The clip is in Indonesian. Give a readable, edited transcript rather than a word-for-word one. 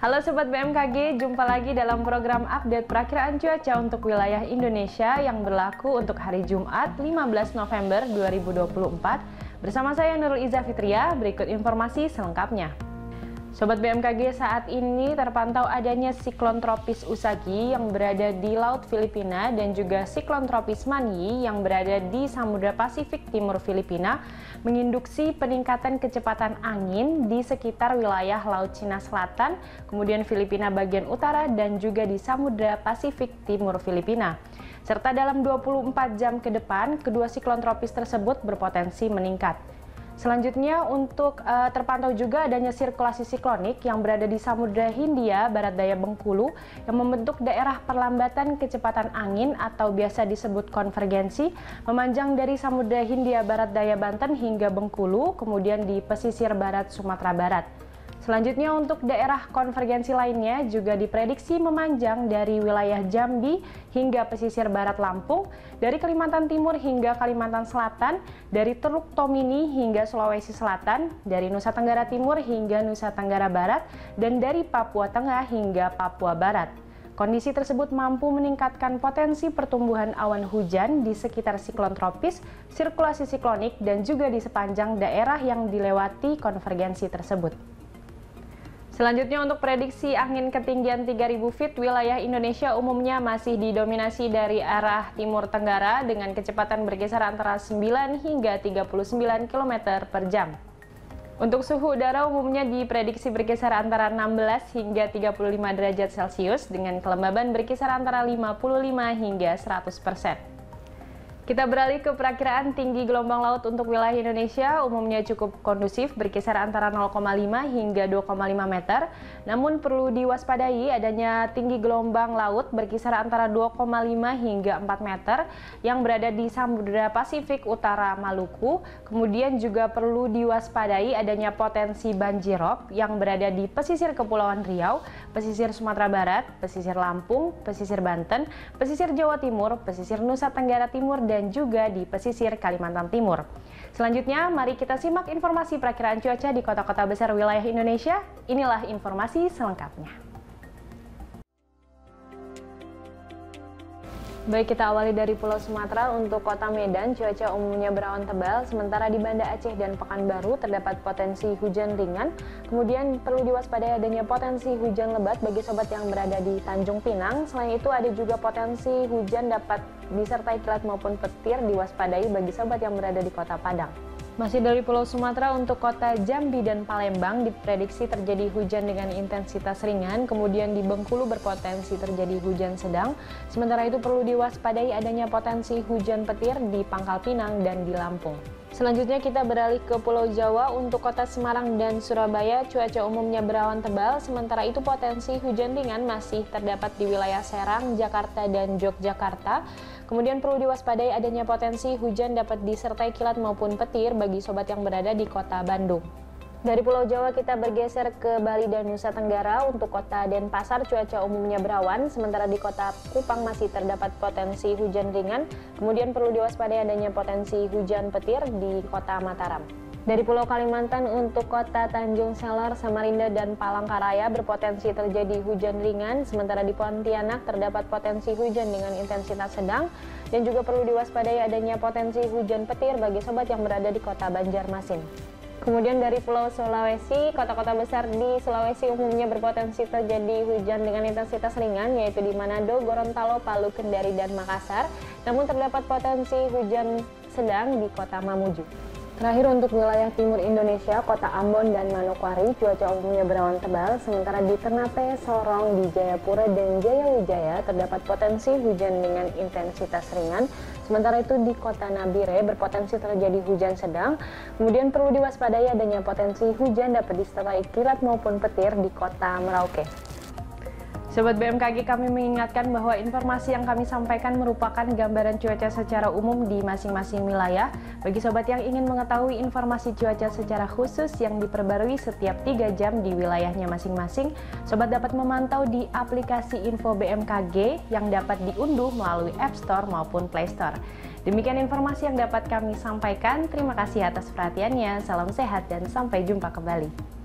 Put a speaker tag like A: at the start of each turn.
A: Halo Sobat BMKG, jumpa lagi dalam program update perakiraan cuaca untuk wilayah Indonesia yang berlaku untuk hari Jumat 15 November 2024. Bersama saya Nurul Iza Fitria, berikut informasi selengkapnya. Sobat BMKG, saat ini terpantau adanya siklon tropis Usagi yang berada di Laut Filipina dan juga siklon tropis Manny yang berada di Samudra Pasifik Timur Filipina menginduksi peningkatan kecepatan angin di sekitar wilayah Laut Cina Selatan, kemudian Filipina bagian utara dan juga di Samudra Pasifik Timur Filipina. Serta dalam 24 jam ke depan, kedua siklon tropis tersebut berpotensi meningkat. Selanjutnya untuk terpantau juga adanya sirkulasi siklonik yang berada di Samudra Hindia Barat Daya Bengkulu yang membentuk daerah perlambatan kecepatan angin atau biasa disebut konvergensi memanjang dari Samudra Hindia Barat Daya Banten hingga Bengkulu, kemudian di pesisir barat Sumatera Barat. Selanjutnya untuk daerah konvergensi lainnya juga diprediksi memanjang dari wilayah Jambi hingga pesisir barat Lampung, dari Kalimantan Timur hingga Kalimantan Selatan, dari Teluk Tomini hingga Sulawesi Selatan, dari Nusa Tenggara Timur hingga Nusa Tenggara Barat, dan dari Papua Tengah hingga Papua Barat. Kondisi tersebut mampu meningkatkan potensi pertumbuhan awan hujan di sekitar siklon tropis, sirkulasi siklonik, dan juga di sepanjang daerah yang dilewati konvergensi tersebut. Selanjutnya untuk prediksi angin ketinggian 3000 feet, wilayah Indonesia umumnya masih didominasi dari arah timur tenggara dengan kecepatan berkisar antara 9 hingga 39 km per jam. Untuk suhu udara umumnya diprediksi berkisar antara 16 hingga 35 derajat Celcius dengan kelembaban berkisar antara 55 hingga 100%. Kita beralih ke perakiraan tinggi gelombang laut untuk wilayah Indonesia, umumnya cukup kondusif berkisar antara 0,5 hingga 2,5 meter. Namun perlu diwaspadai adanya tinggi gelombang laut berkisar antara 2,5 hingga 4 meter yang berada di Samudra Pasifik Utara Maluku. Kemudian juga perlu diwaspadai adanya potensi banjirop yang berada di pesisir Kepulauan Riau, pesisir Sumatera Barat, pesisir Lampung, pesisir Banten, pesisir Jawa Timur, pesisir Nusa Tenggara Timur, dan juga di pesisir Kalimantan Timur. Selanjutnya, mari kita simak informasi perakiraan cuaca di kota-kota besar wilayah Indonesia. Inilah informasi selengkapnya. Baik, kita awali dari Pulau Sumatera. Untuk kota Medan, cuaca umumnya berawan tebal, sementara di Banda Aceh dan Pekanbaru terdapat potensi hujan ringan. Kemudian perlu diwaspadai adanya potensi hujan lebat bagi sobat yang berada di Tanjung Pinang. Selain itu ada juga potensi hujan dapat disertai kilat maupun petir, diwaspadai bagi sobat yang berada di Kota Padang. Masih dari Pulau Sumatera, untuk kota Jambi dan Palembang diprediksi terjadi hujan dengan intensitas ringan, kemudian di Bengkulu berpotensi terjadi hujan sedang, sementara itu perlu diwaspadai adanya potensi hujan petir di Pangkal Pinang dan di Lampung. Selanjutnya kita beralih ke Pulau Jawa. Untuk kota Semarang dan Surabaya, cuaca umumnya berawan tebal, sementara itu potensi hujan ringan masih terdapat di wilayah Serang, Jakarta, dan Yogyakarta. Kemudian perlu diwaspadai adanya potensi hujan dapat disertai kilat maupun petir bagi sobat yang berada di kota Bandung. Dari Pulau Jawa kita bergeser ke Bali dan Nusa Tenggara. Untuk kota Denpasar cuaca umumnya berawan, sementara di kota Kupang masih terdapat potensi hujan ringan. Kemudian perlu diwaspadai adanya potensi hujan petir di kota Mataram. Dari Pulau Kalimantan, untuk kota Tanjung Selor, Samarinda, dan Palangkaraya berpotensi terjadi hujan ringan, sementara di Pontianak terdapat potensi hujan dengan intensitas sedang, dan juga perlu diwaspadai adanya potensi hujan petir bagi sobat yang berada di kota Banjarmasin. Kemudian dari Pulau Sulawesi, kota-kota besar di Sulawesi umumnya berpotensi terjadi hujan dengan intensitas ringan, yaitu di Manado, Gorontalo, Palu, Kendari, dan Makassar. Namun terdapat potensi hujan sedang di kota Mamuju. Terakhir untuk wilayah timur Indonesia, kota Ambon dan Manokwari, cuaca umumnya berawan tebal, sementara di Ternate, Sorong, di Jayapura, dan Jayawijaya terdapat potensi hujan dengan intensitas ringan. Sementara itu di kota Nabire berpotensi terjadi hujan sedang, kemudian perlu diwaspadai adanya potensi hujan dapat disertai kilat maupun petir di kota Merauke. Sobat BMKG, kami mengingatkan bahwa informasi yang kami sampaikan merupakan gambaran cuaca secara umum di masing-masing wilayah. Bagi sobat yang ingin mengetahui informasi cuaca secara khusus yang diperbarui setiap 3 jam di wilayahnya masing-masing, sobat dapat memantau di aplikasi Info BMKG yang dapat diunduh melalui App Store maupun Play Store. Demikian informasi yang dapat kami sampaikan. Terima kasih atas perhatiannya. Salam sehat dan sampai jumpa kembali.